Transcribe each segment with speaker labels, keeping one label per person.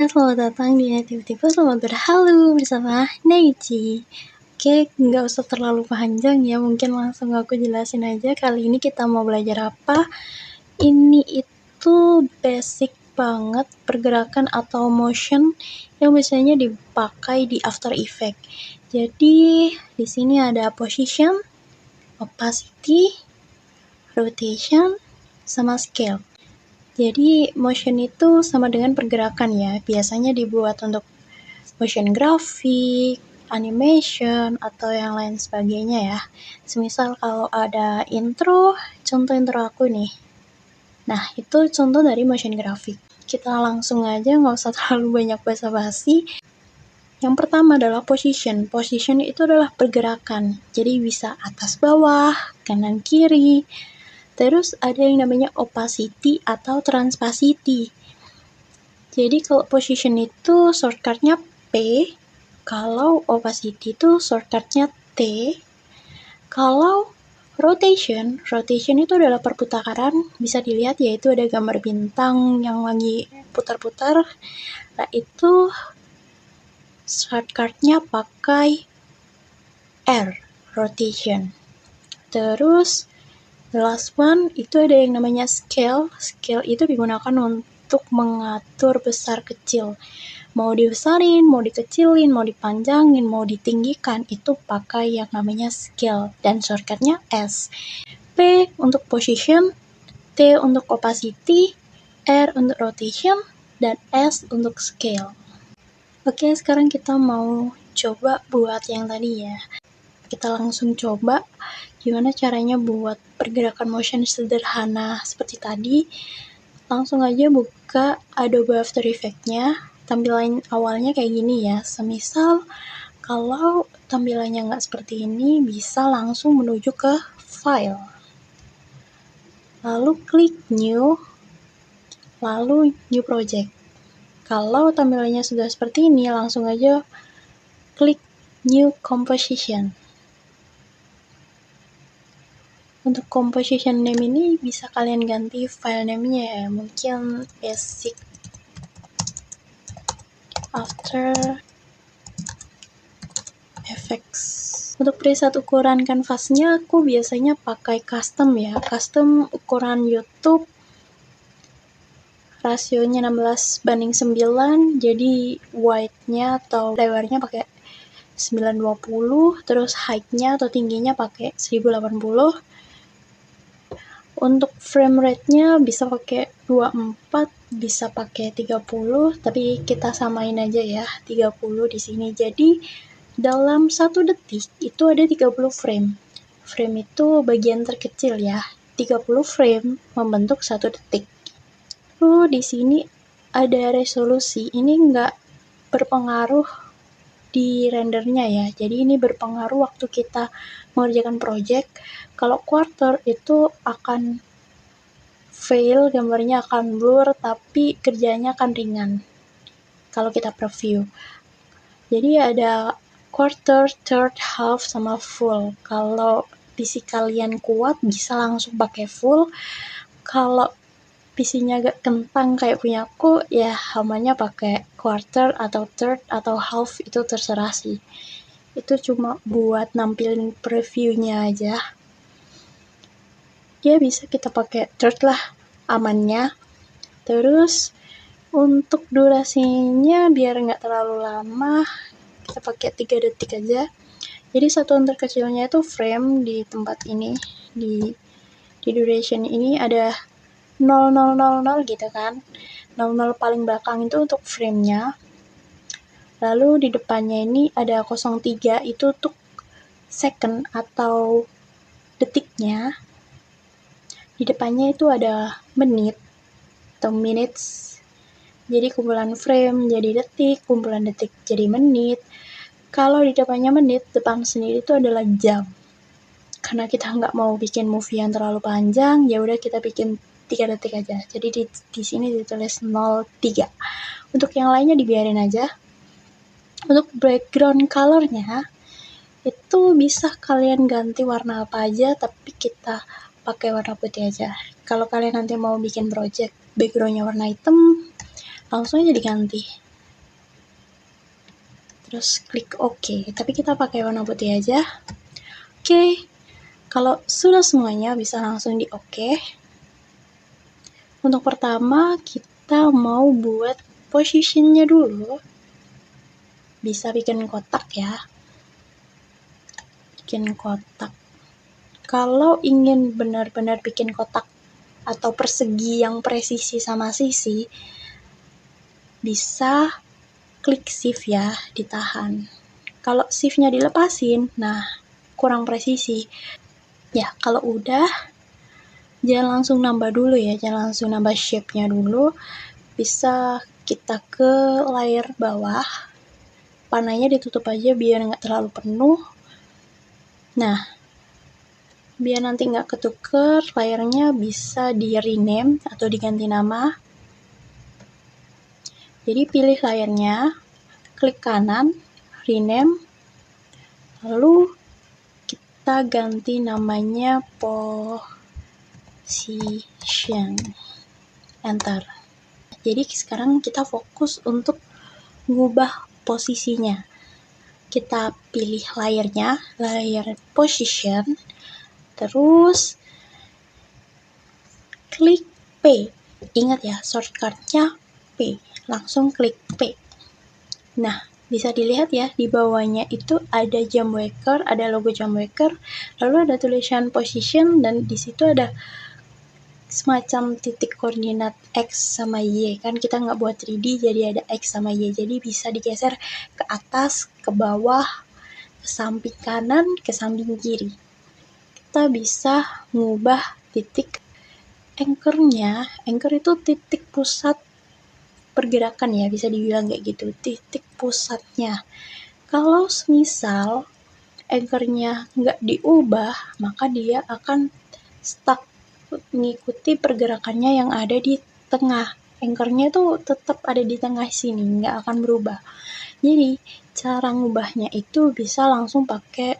Speaker 1: selamat datang di Tiba-Tiba Selamat Berhalu bersama Neichi. Oke, nggak usah terlalu panjang ya, mungkin langsung aku jelasin aja. Kali ini kita mau belajar apa. Ini itu basic banget pergerakan atau motion yang biasanya dipakai di After Effects. Jadi di sini ada position, opacity, rotation, sama scale. Jadi motion itu sama dengan pergerakan ya, biasanya dibuat untuk motion grafik, animation, atau yang lain sebagainya ya. Semisal kalau ada intro, contoh intro aku nih. Nah, itu contoh dari motion grafik. Kita langsung aja, nggak usah terlalu banyak basa-basi. Yang pertama adalah position. Position itu adalah pergerakan. Jadi bisa atas bawah, kanan kiri. Terus ada yang namanya opacity atau transparency. Jadi kalau position itu shortcutnya P, kalau opacity itu shortcutnya T. Kalau rotation itu adalah perputaran, bisa dilihat yaitu ada gambar bintang yang lagi putar-putar. Nah itu shortcutnya pakai R, rotation. Terus the last one itu ada yang namanya scale. Scale itu digunakan untuk mengatur besar kecil. Mau dibesarin, mau dikecilin, mau dipanjangin, mau ditinggikan, itu pakai yang namanya scale. Dan shortcutnya S. P untuk position, T untuk opacity, R untuk rotation, dan S untuk scale. Oke, sekarang kita mau coba buat yang tadi ya. Kita langsung coba gimana caranya buat pergerakan motion sederhana seperti tadi. Langsung aja buka Adobe After Effects-nya. Tampilan awalnya kayak gini ya. Semisal kalau tampilannya nggak seperti ini, bisa langsung menuju ke File. Lalu klik New, lalu New Project. Kalau tampilannya sudah seperti ini, langsung aja klik New Composition. Untuk composition name ini bisa kalian ganti file name-nya ya, mungkin basic After Effects. Untuk preset ukuran kanvasnya aku biasanya pakai custom ya, custom ukuran YouTube rasionya 16:9, jadi width-nya atau lebarnya pakai 920, terus height-nya atau tingginya pakai 1080. Untuk frame rate-nya bisa pakai 24, bisa pakai 30, tapi kita samain aja ya 30 di sini. Jadi dalam 1 detik itu ada 30 frame. Frame itu bagian terkecil ya. 30 frame membentuk 1 detik. Lalu di sini ada resolusi. Ini nggak berpengaruh di rendernya ya, jadi ini berpengaruh waktu kita mengerjakan project. Kalau quarter itu akan fail, gambarnya akan blur, tapi kerjanya akan ringan kalau kita preview. Jadi ada quarter, third, half, sama full. Kalau PC kalian kuat bisa langsung pakai full. Kalau PC-nya agak kentang kayak punya aku, ya hamanya pakai quarter atau third atau half, itu terserah sih. Itu cuma buat nampilin previewnya aja. Ya bisa kita pakai third lah, amannya. Terus untuk durasinya biar nggak terlalu lama, kita pakai 3 detik aja. Jadi satuan terkecilnya itu frame di tempat ini, di duration ini ada 0000 gitu kan. 00 paling belakang itu untuk frame-nya. Lalu di depannya ini ada 03, itu untuk second atau detiknya. Di depannya itu ada menit atau minutes. Jadi kumpulan frame jadi detik, kumpulan detik jadi menit. Kalau di depannya menit, depan sendiri itu adalah jam. Karena kita nggak mau bikin movie yang terlalu panjang, ya udah kita bikin 3 detik aja. Jadi di sini ditulis 03. Untuk yang lainnya dibiarin aja. Untuk background color-nya itu bisa kalian ganti warna apa aja, tapi kita pakai warna putih aja. Kalau kalian nanti mau bikin project background-nya warna hitam, langsung aja diganti. terus klik OK. Tapi kita pakai warna putih aja. Oke, kalau sudah semuanya bisa langsung di OK. Untuk pertama kita mau buat positionnya dulu. Bisa bikin kotak ya. Bikin kotak. Kalau ingin benar-benar bikin kotak atau persegi yang presisi sama sisi, bisa klik shift ya, ditahan. Kalau shift-nya dilepasin, nah kurang presisi. Ya, kalau udah, jangan langsung nambah dulu ya, jangan langsung nambah shape-nya dulu. Bisa kita ke layer bawah, panahnya ditutup aja biar nggak terlalu penuh. Nah, biar nanti nggak ketuker, layernya bisa di rename atau diganti nama. Jadi pilih layernya, klik kanan, rename, lalu kita ganti namanya position, enter. Jadi sekarang kita fokus untuk mengubah posisinya. Kita pilih layernya, layer position, terus klik P. Ingat ya, shortcut-nya P. Langsung klik P. Nah, bisa dilihat ya, di bawahnya itu ada jam waker, ada logo jam waker, lalu ada tulisan position, dan di situ ada semacam titik koordinat X sama Y. Kan kita nggak buat 3D, jadi ada X sama Y. Jadi bisa digeser ke atas, ke bawah, ke samping kanan, ke samping kiri. Kita bisa mengubah titik anchor-nya. Anchor itu titik pusat pergerakan ya, bisa dibilang kayak gitu, titik pusatnya. Kalau misal anchor-nya nggak diubah, maka dia akan stuck, mengikuti pergerakannya yang ada di tengah. Anchor-nya tuh tetap ada di tengah sini, nggak akan berubah. Jadi cara ngubahnya itu bisa langsung pakai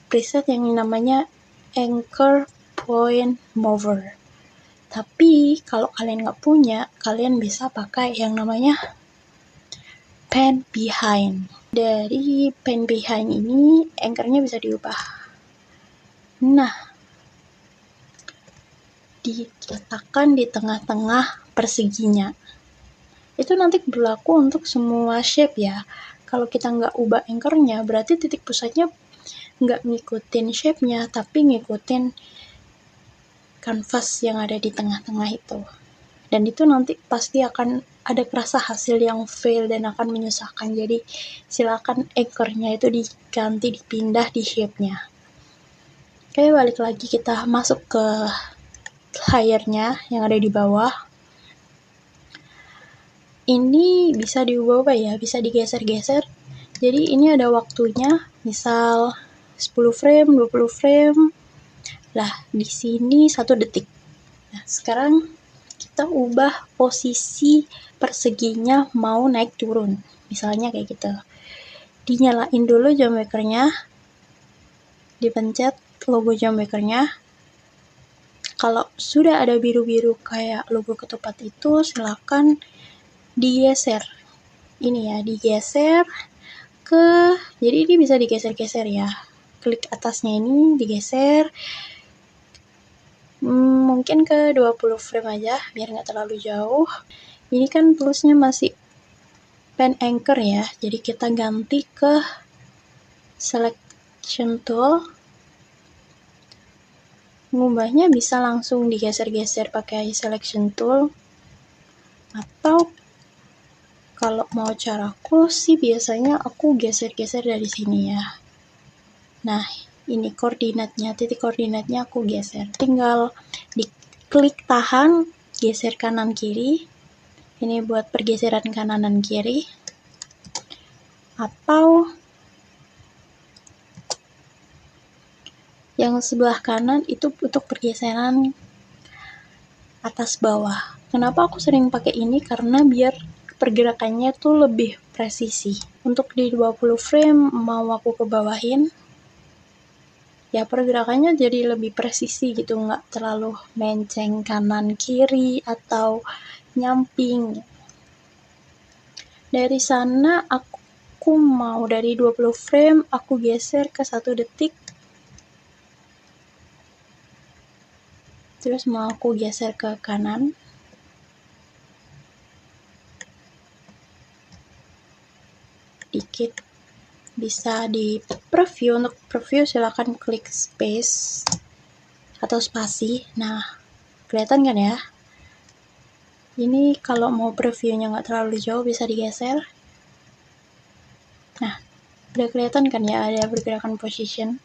Speaker 1: preset yang namanya Anchor Point Mover. Tapi kalau kalian nggak punya, kalian bisa pakai yang namanya Pan Behind. Dari Pan Behind ini, anchor-nya bisa diubah. Nah, diletakkan di tengah-tengah perseginya. Itu nanti berlaku untuk semua shape ya. Kalau kita nggak ubah anchor-nya, berarti titik pusatnya nggak ngikutin shape-nya, tapi ngikutin kanvas yang ada di tengah-tengah itu. Dan itu nanti pasti akan ada kerasa hasil yang fail dan akan menyusahkan. Jadi silakan anchor-nya itu diganti, dipindah di shape-nya. Oke, balik lagi kita masuk ke layernya yang ada di bawah. Ini bisa diubah ya, bisa digeser-geser. Jadi ini ada waktunya, misal 10 frame, 20 frame. Lah, di sini 1 detik. Nah, sekarang kita ubah posisi perseginya mau naik turun. Misalnya kayak gitu. Dinyalain dulu jam wakernya. Dipencet logo jam wakernya. Kalau sudah ada biru-biru kayak logo ketupat itu, silakan digeser. Ini ya, digeser ke, jadi ini bisa digeser-geser ya. Klik atasnya ini, digeser. Mungkin ke 20 frame aja, biar nggak terlalu jauh. Ini kan plusnya masih pen anchor ya, jadi kita ganti ke selection tool. Ngubahnya bisa langsung digeser-geser pakai selection tool, atau kalau mau caraku sih biasanya aku geser-geser dari sini ya. Nah, ini koordinatnya, titik koordinatnya aku geser. Tinggal diklik tahan, geser kanan kiri. Ini buat pergeseran kanan dan kiri. Atau yang sebelah kanan itu untuk pergeseran atas bawah. Kenapa aku sering pakai ini? Karena biar pergerakannya tuh lebih presisi. Untuk di 20 frame mau aku kebawahin, ya pergerakannya jadi lebih presisi gitu, nggak terlalu menceng kanan kiri atau nyamping. Dari sana aku aku mau dari 20 frame aku geser ke 1 detik, terus mau aku geser ke kanan, dikit. Bisa di preview. Untuk preview silahkan klik space atau spasi. Nah, kelihatan kan ya? Ini kalau mau previewnya nggak terlalu jauh bisa digeser. Nah, udah kelihatan kan ya ada pergerakan position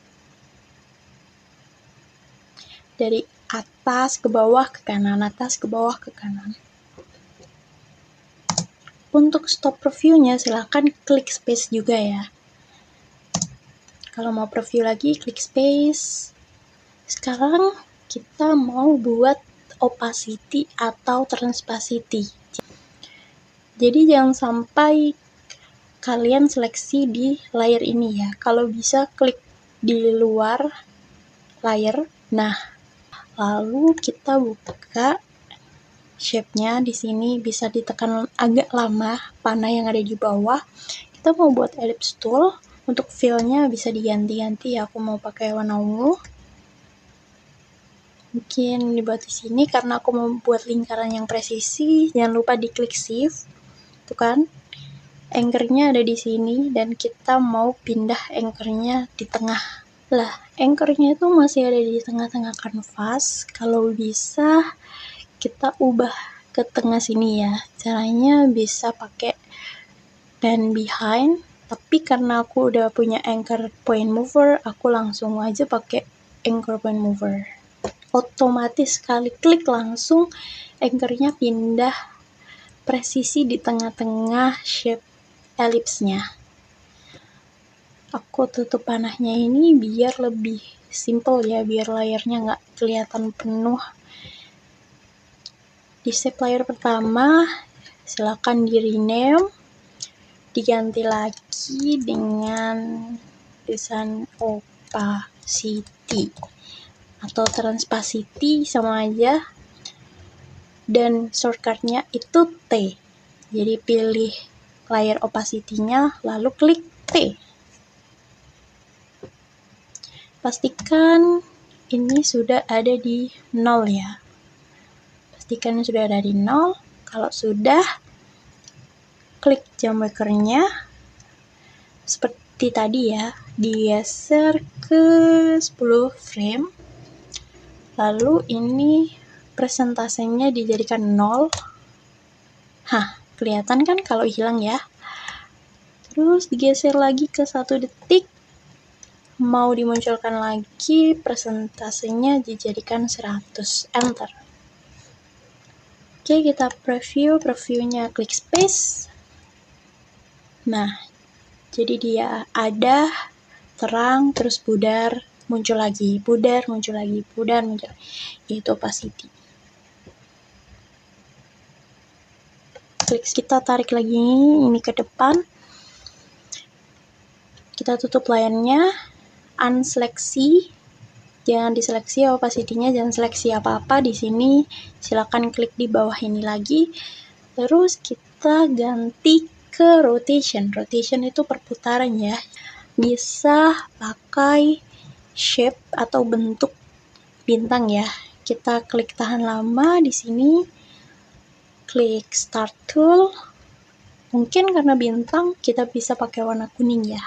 Speaker 1: dari atas ke bawah ke kanan, atas ke bawah ke kanan. Untuk stop previewnya silahkan klik space juga ya. Kalau mau preview lagi klik space. Sekarang kita mau buat opacity atau transparency. Jadi jangan sampai kalian seleksi di layer ini ya. Kalau bisa klik di luar layer. Nah, lalu kita buka shape-nya. Di sini bisa ditekan agak lama panah yang ada di bawah. Kita mau buat ellipse tool. Untuk fill-nya bisa diganti-ganti ya. Aku mau pakai warna ungu. Mungkin dibuat di sini karena aku mau buat lingkaran yang presisi. Jangan lupa diklik shift. Tuh kan? Anchor-nya ada di sini dan kita mau pindah anchor-nya di tengah. Lah, anchor-nya itu masih ada di tengah-tengah kanvas. Kalau bisa kita ubah ke tengah sini ya. Caranya bisa pakai pen behind, tapi karena aku udah punya anchor point mover, aku langsung aja pakai anchor point mover. Otomatis sekali klik langsung anchor-nya pindah presisi di tengah-tengah shape ellipse-nya. Aku tutup panahnya ini biar lebih simple ya, biar layarnya nggak kelihatan penuh. Di shape layer pertama silakan di rename, diganti lagi dengan desain opacity atau transparency, sama aja, dan shortcut-nya itu T. Jadi pilih layer opacity-nya lalu klik T. Pastikan ini sudah ada di 0 ya. Pastikan sudah ada di 0. Kalau sudah, klik jump waker-nya seperti tadi ya, digeser ke 10 frame. Lalu ini presentasenya dijadikan 0. Hah, kelihatan kan kalau hilang ya. Terus digeser lagi ke 1 detik. Mau dimunculkan lagi, presentasenya dijadikan 100. Enter. Oke, kita preview. Previewnya klik space. Nah, jadi dia ada, terang, terus pudar, muncul lagi, pudar, muncul lagi, pudar, muncul. Yaitu opacity. Klik, kita tarik lagi ini ke depan. Kita tutup layarnya, unseleksi, jangan diseleksi opacity-nya, jangan seleksi apa-apa di sini. Silakan klik di bawah ini lagi. Terus kita ganti ke rotation. Rotation itu perputaran ya. Bisa pakai shape atau bentuk bintang ya. Kita klik tahan lama di sini. Klik start tool. Mungkin karena bintang kita bisa pakai warna kuning ya.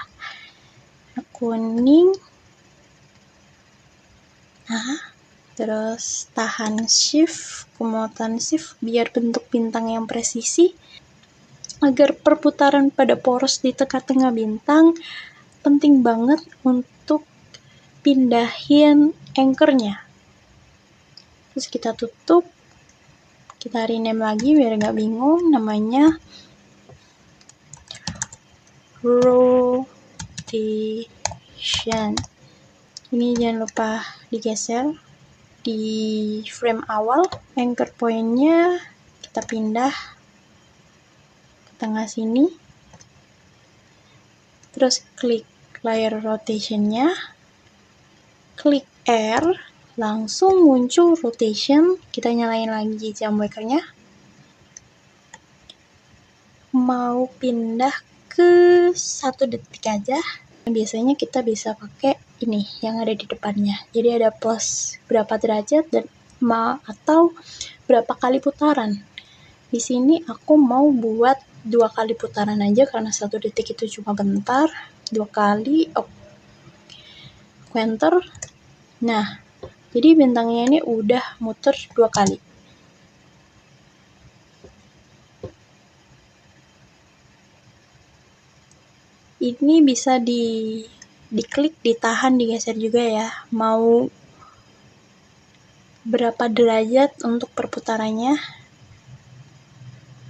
Speaker 1: Kuning. Nah, terus tahan shift, kemudian shift biar bentuk bintang yang presisi. Agar perputaran pada poros di tengah-tengah bintang, penting banget untuk pindahin anchor-nya. Terus kita tutup, kita rename lagi biar nggak bingung, namanya rotation. Ini jangan lupa digeser di frame awal. Anchor point-nya kita pindah ke tengah sini. Terus klik layer rotation-nya. Klik R, langsung muncul rotation. Kita nyalain lagi jump waker-nya. Mau pindah ke 1 detik aja. Biasanya kita bisa pakai ini yang ada di depannya. Jadi ada plus berapa derajat dan atau berapa kali putaran. Di sini aku mau buat 2 kali putaran aja karena 1 detik itu cuma bentar. 2 kali, enter. Nah, jadi bintangnya ini udah muter 2 kali. Ini bisa diklik, ditahan, digeser juga ya. Mau berapa derajat untuk perputarannya.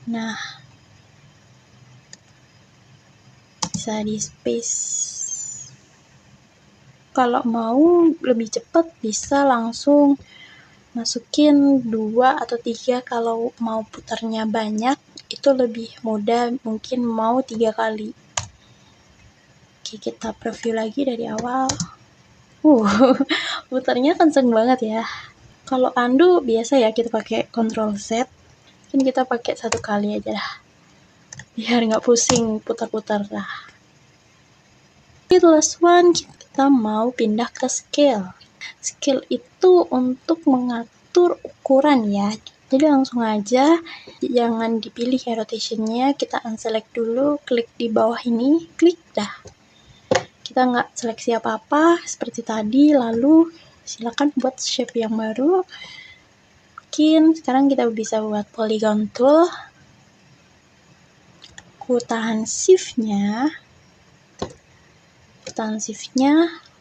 Speaker 1: Nah, bisa di space. Kalau mau lebih cepat bisa langsung masukin 2 atau 3. Kalau mau putarnya banyak itu lebih mudah, mungkin mau 3 kali. Oke, kita preview lagi dari awal. Putarnya kenceng banget ya. Kalau undo biasa ya kita pakai Ctrl Z. Kan kita pakai 1 kali aja lah. Biar nggak pusing putar-putar lah. Last one, kita mau pindah ke scale. Scale itu untuk mengatur ukuran ya. Jadi langsung aja, jangan dipilih ya rotationnya, kita unselect dulu, klik di bawah ini, klik dah. Kita nggak seleksi apa-apa seperti tadi, lalu silakan buat shape yang baru. Mungkin sekarang kita bisa buat polygon tool. Aku tahan shift-nya,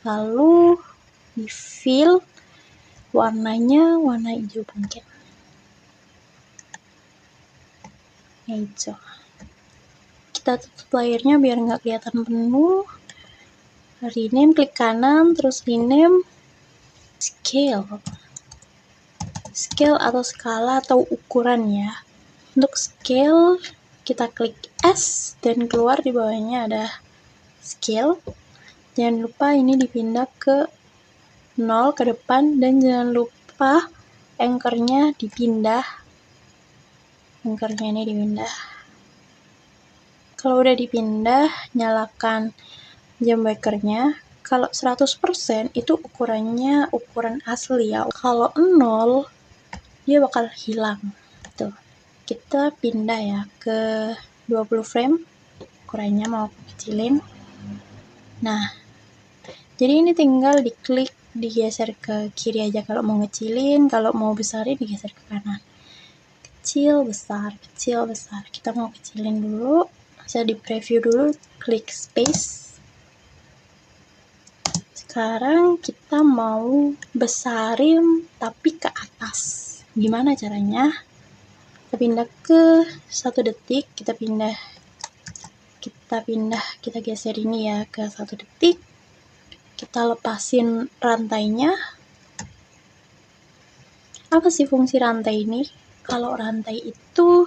Speaker 1: lalu di fill warnanya warna hijau mungkin. Hijau. Kita tutup layernya biar nggak kelihatan penuh. Rename, klik kanan, terus rename scale atau skala atau ukuran ya. Untuk scale kita klik S dan keluar di bawahnya ada scale. Jangan lupa ini dipindah ke 0 ke depan dan jangan lupa anchornya dipindah. Kalau udah dipindah, nyalakan jam wakernya. Kalau 100% itu ukurannya ukuran asli ya. Kalau 0 dia bakal hilang. Tuh. Kita pindah ya ke 20 frame. Ukurannya mau kecilin. Nah, jadi ini tinggal diklik, digeser ke kiri aja kalau mau ngecilin, kalau mau besarin digeser ke kanan. Kecil, besar. Kita mau kecilin dulu. Bisa di preview dulu, klik space. Sekarang kita mau besarin tapi ke atas. Gimana caranya? Kita pindah ke 1 detik, kita geser ini ya ke 1 detik. Kita lepasin rantainya. Apa sih fungsi rantai ini? Kalau rantai itu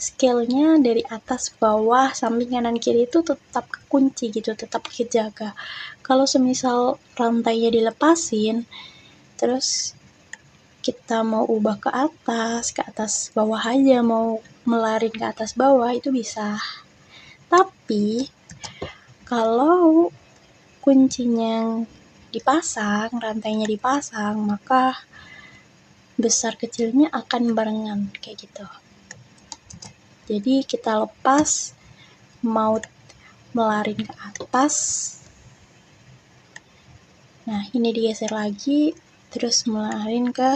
Speaker 1: scale-nya dari atas bawah, samping kanan kiri itu tetap kekunci gitu, tetap kejaga. Kalau semisal rantainya dilepasin, terus kita mau ubah ke atas bawah aja, mau melarin ke atas bawah itu bisa. Tapi kalau kuncinya dipasang, rantainya dipasang, maka besar kecilnya akan barengan kayak gitu. Jadi kita lepas, mau melarin ke atas. Nah, ini digeser lagi, terus melarin ke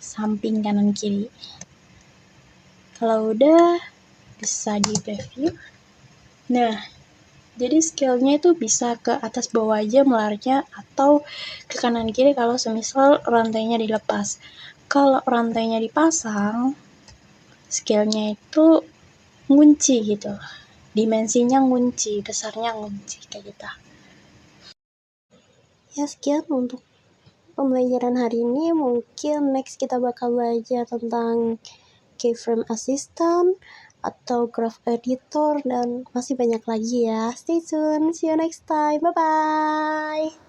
Speaker 1: samping kanan kiri. Kalau udah, bisa di preview. Nah, jadi scale-nya itu bisa ke atas bawah aja melarnya atau ke kanan kiri kalau semisal rantainya dilepas. Kalau rantainya dipasang, scale-nya itu ngunci gitu. Dimensinya ngunci, besarnya ngunci kayak gitu. Ya, sekian untuk pembelajaran hari ini. Mungkin next kita bakal belajar tentang keyframe assistant atau graph editor dan masih banyak lagi ya. Stay tune, see you next time, bye bye.